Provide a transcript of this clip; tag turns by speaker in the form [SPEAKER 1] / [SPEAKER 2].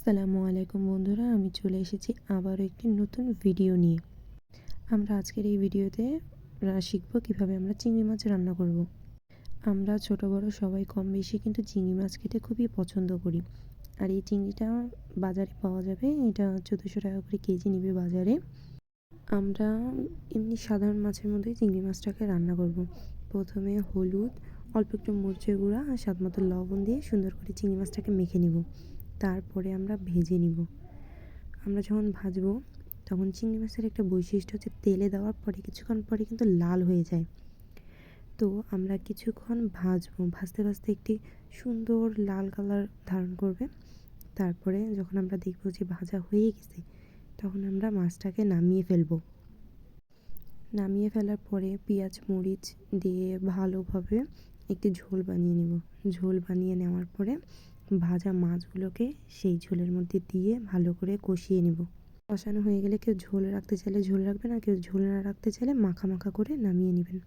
[SPEAKER 1] আসসালামু আলাইকুম বন্ধুরা, আমি চলে এসেছি আবারও একটি নতুন ভিডিও নিয়ে। আমরা আজকের এই ভিডিওতে শিখব কিভাবে আমরা চিংড়ি মাছ রান্না করব। আমরা ছোট বড় সবাই কম বেশি কিন্তু চিংড়ি মাছ খেতে খুবই পছন্দ করি। আর এই চিংড়িটা বাজারে পাওয়া যাবে, এটা 1400 টাকা করে কেজি নেবে বাজারে। আমরা এমনি সাধারণ মাছের মধ্যেই চিংড়ি মাছটাকে রান্না করব। প্রথমে হলুদ, অল্প একটু মরিচের গুঁড়া আর স্বাদ মতো লবণ দিয়ে সুন্দর করে চিংড়ি মাছটাকে মেখে নিব। তারপরে আমরা ভেজে নিব। আমরা যখন ভাজবো তখন চিংড়ি মাছের একটা বৈশিষ্ট্য হচ্ছে তেলে দেওয়ার পরে কিছুক্ষণ পরে কিন্তু লাল হয়ে যায়। তো আমরা কিছুক্ষণ ভাজবো, ভাজতে ভাজতে একটি সুন্দর লাল কালার ধারণ করবে। তারপরে যখন আমরা দেখবো যে ভাজা হয়ে গেছে তখন আমরা মাছটাকে নামিয়ে ফেলবো। নামিয়ে ফেলার পরে পেঁয়াজ মরিচ দিয়ে ভালোভাবে একটি ঝোল বানিয়ে নেব। ঝোল বানিয়ে নেওয়ার পরে ভাজা মাছগুলোকে সেই ঝোলের মধ্যে দিয়ে ভালো করে কষিয়ে নেব। কষানো হয়ে গেলে কেউ ঝোল রাখতে চাইলে ঝোল রাখবেন, আর কেউ ঝোল না রাখতে চাইলে মাখা মাখা করে নামিয়ে নেবেন।